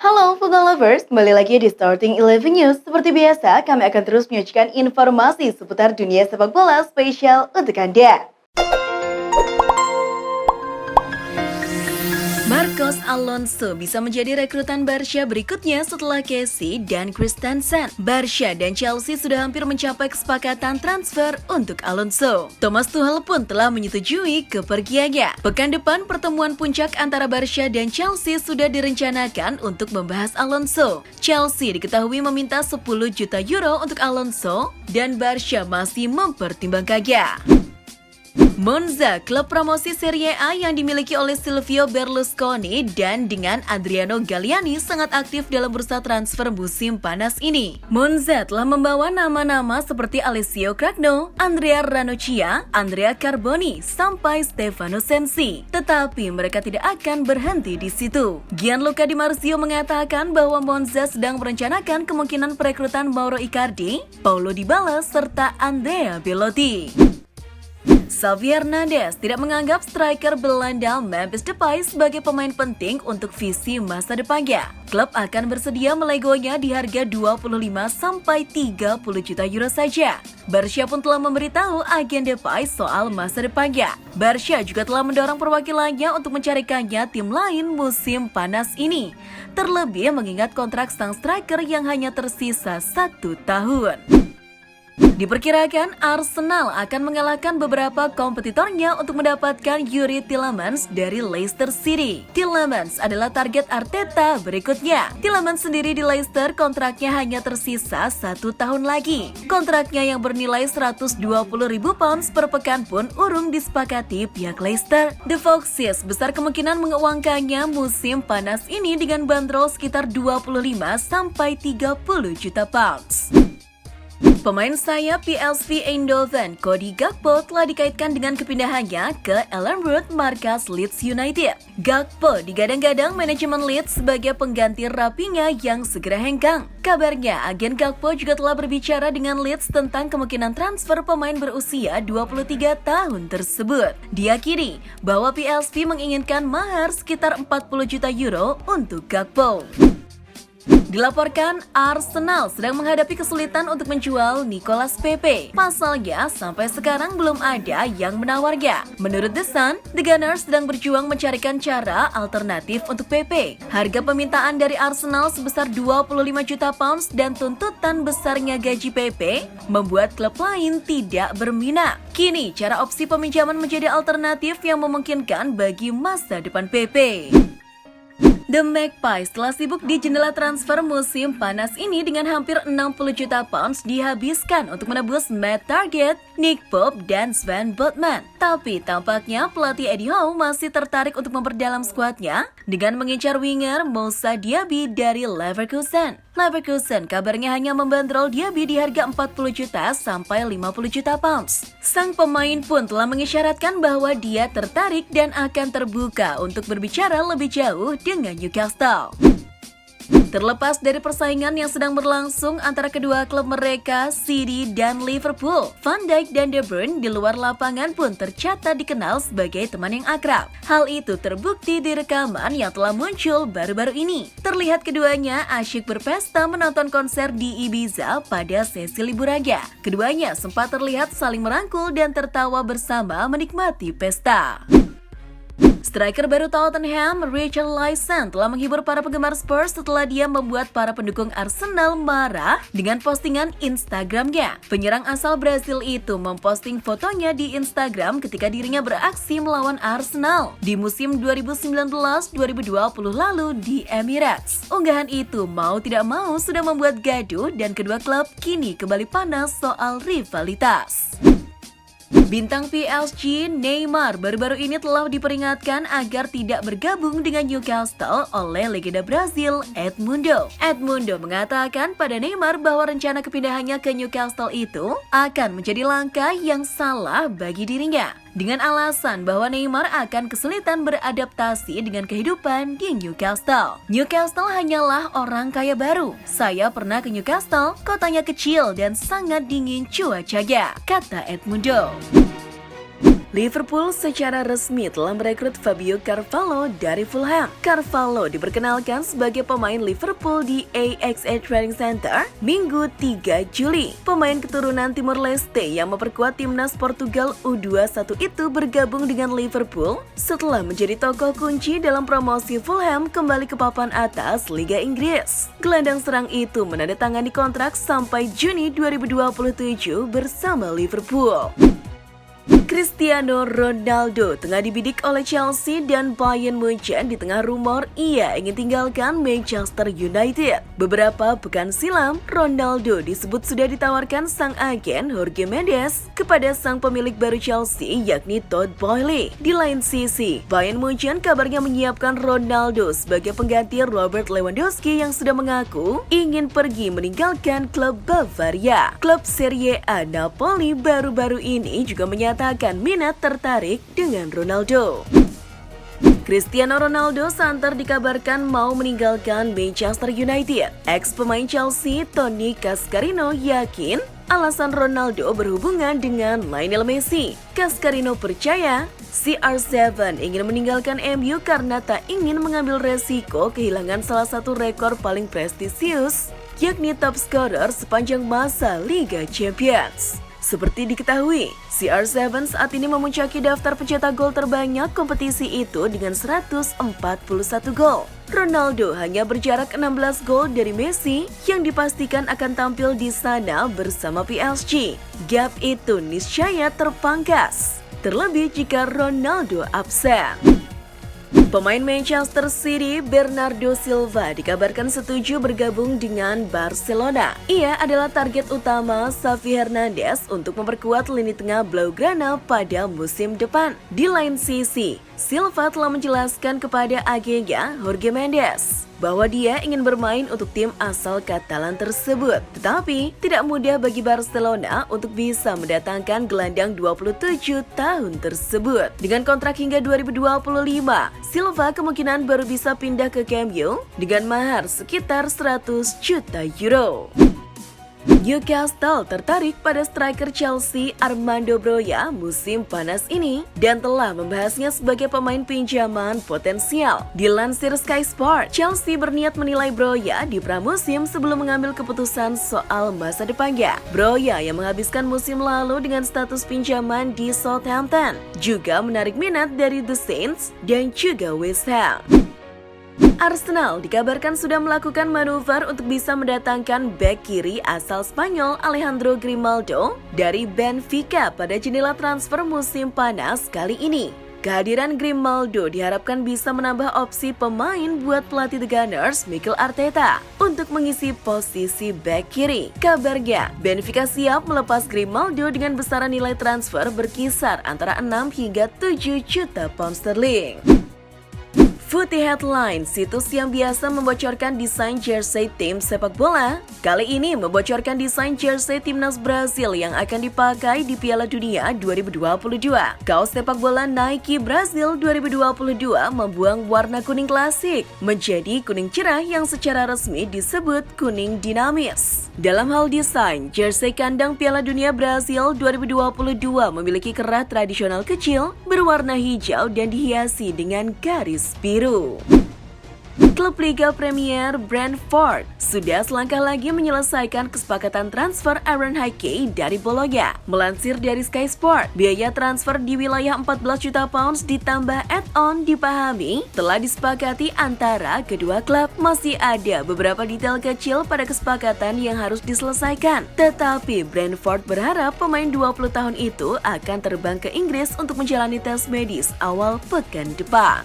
Halo football lovers, kembali lagi di Starting 11 News. Seperti biasa, kami akan terus menyajikan informasi seputar dunia sepak bola spesial untuk Anda. Marcos Alonso bisa menjadi rekrutan Barca berikutnya setelah Kessie dan Christensen. Barca dan Chelsea sudah hampir mencapai kesepakatan transfer untuk Alonso. Thomas Tuchel pun telah menyetujui kepergiannya. Pekan depan pertemuan puncak antara Barca dan Chelsea sudah direncanakan untuk membahas Alonso. Chelsea diketahui meminta 10 juta euro untuk Alonso dan Barca masih mempertimbangkannya. Monza, klub promosi Serie A yang dimiliki oleh Silvio Berlusconi dan dengan Adriano Galliani sangat aktif dalam bursa transfer musim panas ini. Monza telah membawa nama-nama seperti Alessio Cragno, Andrea Ranocchia, Andrea Carboni, sampai Stefano Sensi. Tetapi mereka tidak akan berhenti di situ. Gianluca Di Marzio mengatakan bahwa Monza sedang merencanakan kemungkinan perekrutan Mauro Icardi, Paulo Dybala, serta Andrea Belotti. Xavi Hernandez tidak menganggap striker Belanda Memphis Depay sebagai pemain penting untuk visi masa depannya. Klub akan bersedia melegonya di harga 25-30 juta euro saja. Barca pun telah memberitahu agen Depay soal masa depannya. Barca juga telah mendorong perwakilannya untuk mencarikannya tim lain musim panas ini. Terlebih mengingat kontrak sang striker yang hanya tersisa 1 tahun. Diperkirakan Arsenal akan mengalahkan beberapa kompetitornya untuk mendapatkan Yuri Tielemans dari Leicester City. Tielemans adalah target Arteta berikutnya. Tielemans sendiri di Leicester kontraknya hanya tersisa 1 tahun lagi. Kontraknya yang bernilai 120.000 pounds per pekan pun urung disepakati pihak Leicester. The Foxes besar kemungkinan menguangkannya musim panas ini dengan bandrol sekitar 25-30 juta pounds. Pemain sayap PSV Eindhoven, Cody Gakpo telah dikaitkan dengan kepindahannya ke Elland Road markas Leeds United. Gakpo digadang-gadang manajemen Leeds sebagai pengganti Raphinha yang segera hengkang. Kabarnya, agen Gakpo juga telah berbicara dengan Leeds tentang kemungkinan transfer pemain berusia 23 tahun tersebut. Diyakini bahwa PSV menginginkan mahar sekitar 40 juta euro untuk Gakpo. Dilaporkan Arsenal sedang menghadapi kesulitan untuk menjual Nicolas Pepe. Pasalnya, sampai sekarang belum ada yang menawarnya. Menurut The Sun, The Gunners sedang berjuang mencarikan cara alternatif untuk Pepe. Harga permintaan dari Arsenal sebesar 25 juta pounds dan tuntutan besarnya gaji Pepe membuat klub lain tidak berminat. Kini, cara opsi peminjaman menjadi alternatif yang memungkinkan bagi masa depan Pepe. The Magpies telah sibuk di jendela transfer musim panas ini dengan hampir 60 juta pounds dihabiskan untuk menebus Matt Targett, Nick Pope, dan Sven Botman. Tapi tampaknya pelatih Eddie Howe masih tertarik untuk memperdalam skuadnya dengan mengincar winger Moussa Diaby dari Leverkusen. Leverkusen kabarnya hanya membandrol Diaby di harga 40 juta sampai 50 juta pounds. Sang pemain pun telah mengisyaratkan bahwa dia tertarik dan akan terbuka untuk berbicara lebih jauh dengan Newcastle. Terlepas dari persaingan yang sedang berlangsung antara kedua klub mereka, City dan Liverpool, Van Dijk dan De Bruyne di luar lapangan pun tercatat dikenal sebagai teman yang akrab. Hal itu terbukti di rekaman yang telah muncul baru-baru ini. Terlihat keduanya asyik berpesta menonton konser di Ibiza pada sesi liburannya. Keduanya sempat terlihat saling merangkul dan tertawa bersama menikmati pesta. Striker baru Tottenham, Richard Lison, telah menghibur para penggemar Spurs setelah dia membuat para pendukung Arsenal marah dengan postingan Instagramnya. Penyerang asal Brasil itu memposting fotonya di Instagram ketika dirinya beraksi melawan Arsenal di musim 2019-2020 lalu di Emirates. Unggahan itu mau tidak mau sudah membuat gaduh dan kedua klub kini kembali panas soal rivalitas. Bintang PSG Neymar baru-baru ini telah diperingatkan agar tidak bergabung dengan Newcastle oleh legenda Brazil Edmundo. Edmundo mengatakan pada Neymar bahwa rencana kepindahannya ke Newcastle itu akan menjadi langkah yang salah bagi dirinya, dengan alasan bahwa Neymar akan kesulitan beradaptasi dengan kehidupan di Newcastle. Newcastle hanyalah orang kaya baru. Saya pernah ke Newcastle, kotanya kecil dan sangat dingin cuacanya, kata Edmundo. Liverpool secara resmi telah merekrut Fabio Carvalho dari Fulham. Carvalho diperkenalkan sebagai pemain Liverpool di AXA Training Center Minggu 3 Juli. Pemain keturunan Timor Leste yang memperkuat timnas Portugal U21 itu bergabung dengan Liverpool setelah menjadi tokoh kunci dalam promosi Fulham kembali ke papan atas Liga Inggris. Gelandang serang itu menandatangani kontrak sampai Juni 2027 bersama Liverpool. Cristiano Ronaldo tengah dibidik oleh Chelsea dan Bayern Munchen di tengah rumor ia ingin tinggalkan Manchester United. Beberapa pekan silam, Ronaldo disebut sudah ditawarkan sang agen Jorge Mendes kepada sang pemilik baru Chelsea yakni Todd Boehly. Di lain sisi, Bayern Munchen kabarnya menyiapkan Ronaldo sebagai pengganti Robert Lewandowski yang sudah mengaku ingin pergi meninggalkan klub Bavaria. Klub Serie A Napoli baru-baru ini juga menyatakan minat tertarik dengan Ronaldo. Cristiano Ronaldo santer dikabarkan mau meninggalkan Manchester United. Ex-pemain Chelsea Tony Cascarino yakin alasan Ronaldo berhubungan dengan Lionel Messi. Cascarino percaya CR7 ingin meninggalkan MU karena tak ingin mengambil resiko kehilangan salah satu rekor paling prestisius, yakni top scorer sepanjang masa Liga Champions. Seperti diketahui, CR7 saat ini memuncaki daftar pencetak gol terbanyak kompetisi itu dengan 141 gol. Ronaldo hanya berjarak 16 gol dari Messi yang dipastikan akan tampil di sana bersama PSG. Gap itu niscaya terpangkas, terlebih jika Ronaldo absen. Pemain Manchester City Bernardo Silva dikabarkan setuju bergabung dengan Barcelona. Ia adalah target utama Xavi Hernandez untuk memperkuat lini tengah Blaugrana pada musim depan. Di lain sisi, Silva telah menjelaskan kepada agennya Jorge Mendes bahwa dia ingin bermain untuk tim asal Katalan tersebut. Tetapi, tidak mudah bagi Barcelona untuk bisa mendatangkan gelandang 27 tahun tersebut. Dengan kontrak hingga 2025, Silva kemungkinan baru bisa pindah ke Camp Nou dengan mahar sekitar 100 juta euro. Newcastle tertarik pada striker Chelsea Armando Broja musim panas ini dan telah membahasnya sebagai pemain pinjaman potensial. Dilansir Sky Sport, Chelsea berniat menilai Broja di pramusim sebelum mengambil keputusan soal masa depannya. Broja yang menghabiskan musim lalu dengan status pinjaman di Southampton juga menarik minat dari The Saints dan juga West Ham. Arsenal dikabarkan sudah melakukan manuver untuk bisa mendatangkan bek kiri asal Spanyol Alejandro Grimaldo dari Benfica pada jendela transfer musim panas kali ini. Kehadiran Grimaldo diharapkan bisa menambah opsi pemain buat pelatih The Gunners Mikel Arteta untuk mengisi posisi bek kiri. Kabarnya, Benfica siap melepas Grimaldo dengan besaran nilai transfer berkisar antara 6 hingga 7 juta pound sterling. Footy Headline, situs yang biasa membocorkan desain jersey tim sepak bola, kali ini membocorkan desain jersey timnas Brasil yang akan dipakai di Piala Dunia 2022. Kaos sepak bola Nike Brasil 2022 membuang warna kuning klasik menjadi kuning cerah yang secara resmi disebut kuning dinamis. Dalam hal desain, jersey kandang Piala Dunia Brasil 2022 memiliki kerah tradisional kecil berwarna hijau dan dihiasi dengan garis biru. Klub Liga Premier Brentford sudah selangkah lagi menyelesaikan kesepakatan transfer Aaron Hickey dari Bologna. Melansir dari Sky Sport, biaya transfer di wilayah 14 juta pounds ditambah add-on dipahami telah disepakati antara kedua klub. Masih ada beberapa detail kecil pada kesepakatan yang harus diselesaikan. Tetapi Brentford berharap pemain 20 tahun itu akan terbang ke Inggris untuk menjalani tes medis awal pekan depan.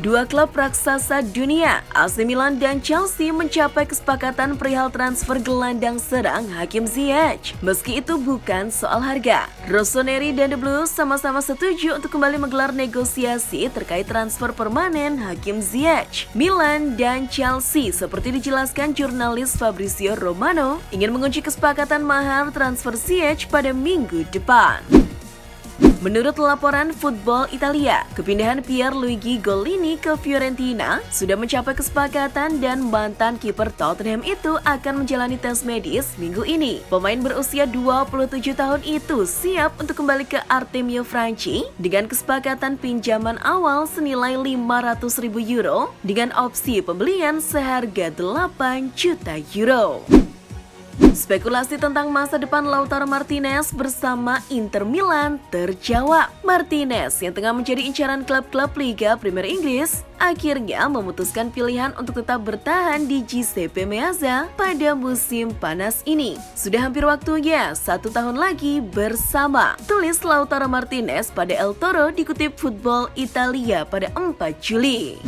Dua klub raksasa dunia, AC Milan dan Chelsea mencapai kesepakatan perihal transfer gelandang serang Hakim Ziyech. Meski itu bukan soal harga, Rossoneri dan The Blues sama-sama setuju untuk kembali menggelar negosiasi terkait transfer permanen Hakim Ziyech. Milan dan Chelsea, seperti dijelaskan jurnalis Fabrizio Romano, ingin mengunci kesepakatan mahar transfer Ziyech pada minggu depan. Menurut laporan Football Italia, kepindahan Pierluigi Gollini ke Fiorentina sudah mencapai kesepakatan dan mantan kiper Tottenham itu akan menjalani tes medis minggu ini. Pemain berusia 27 tahun itu siap untuk kembali ke Artemio Franchi dengan kesepakatan pinjaman awal senilai 500.000 euro dengan opsi pembelian seharga 8 juta euro. Spekulasi tentang masa depan Lautaro Martinez bersama Inter Milan terjawab. Martinez yang tengah menjadi incaran klub-klub Liga Premier Inggris akhirnya memutuskan pilihan untuk tetap bertahan di Giuseppe Meazza pada musim panas ini. Sudah hampir waktunya 1 tahun lagi bersama, tulis Lautaro Martinez pada El Toro dikutip Football Italia pada 4 Juli.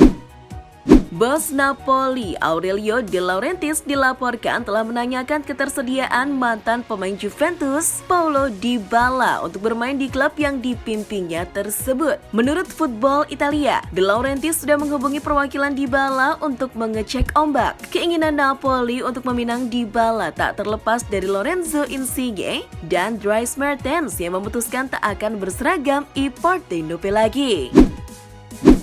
Bos Napoli Aurelio De Laurentiis dilaporkan telah menanyakan ketersediaan mantan pemain Juventus Paulo Dybala untuk bermain di klub yang dipimpinnya tersebut. Menurut Football Italia, De Laurentiis sudah menghubungi perwakilan Dybala untuk mengecek ombak. Keinginan Napoli untuk meminang Dybala tak terlepas dari Lorenzo Insigne dan Dries Mertens yang memutuskan tak akan berseragam i Partenope lagi.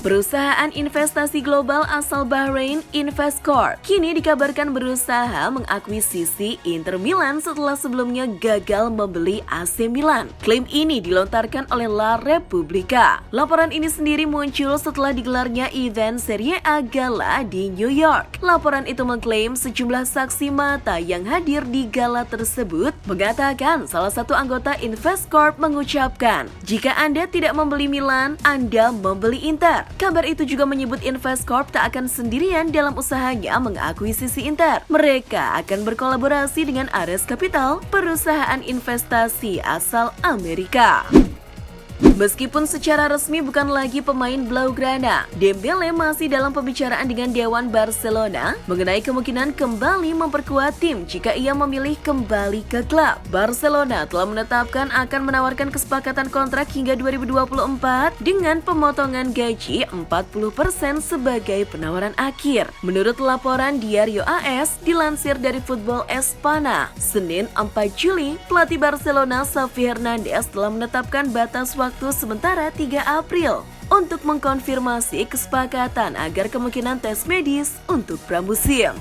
Perusahaan investasi global asal Bahrain Investcorp kini dikabarkan berusaha mengakuisisi Inter Milan setelah sebelumnya gagal membeli AC Milan. Klaim ini dilontarkan oleh La Repubblica. Laporan ini sendiri muncul setelah digelarnya event Serie A Gala di New York. Laporan itu mengklaim sejumlah saksi mata yang hadir di gala tersebut mengatakan salah satu anggota Investcorp mengucapkan, "Jika Anda tidak membeli Milan, Anda membeli Inter." Kabar itu juga menyebut Investcorp tak akan sendirian dalam usahanya mengakuisisi Inter. Mereka akan berkolaborasi dengan Ares Capital, perusahaan investasi asal Amerika. Meskipun secara resmi bukan lagi pemain Blaugrana, Dembele masih dalam pembicaraan dengan Dewan Barcelona mengenai kemungkinan kembali memperkuat tim jika ia memilih kembali ke klub. Barcelona telah menetapkan akan menawarkan kesepakatan kontrak hingga 2024 dengan pemotongan gaji 40% sebagai penawaran akhir. Menurut laporan Diario AS dilansir dari Football Espana, Senin 4 Juli, pelatih Barcelona Xavi Hernandez telah menetapkan batas waktu sementara 3 April untuk mengkonfirmasi kesepakatan agar kemungkinan tes medis untuk pramusim.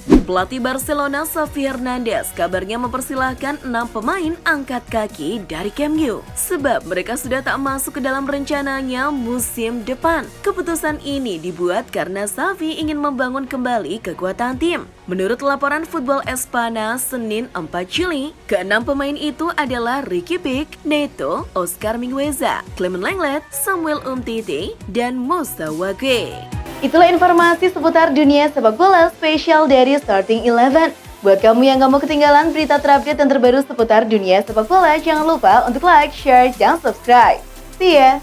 Pelatih Barcelona Xavi Hernandez kabarnya mempersilahkan 6 pemain angkat kaki dari Camp Nou sebab mereka sudah tak masuk ke dalam rencananya musim depan. Keputusan ini dibuat karena Xavi ingin membangun kembali kekuatan tim. Menurut laporan Football Espana Senin 4 Juli, ke-6 pemain itu adalah Ricky Puig, Neto, Oscar Mingueza, Clement Lenglet, Samuel Umtiti, dan Moussa Wagué. Itulah informasi seputar dunia sepak bola spesial dari Starting 11. Buat kamu yang gak mau ketinggalan berita terupdate dan terbaru seputar dunia sepak bola, jangan lupa untuk like, share, dan subscribe. See ya!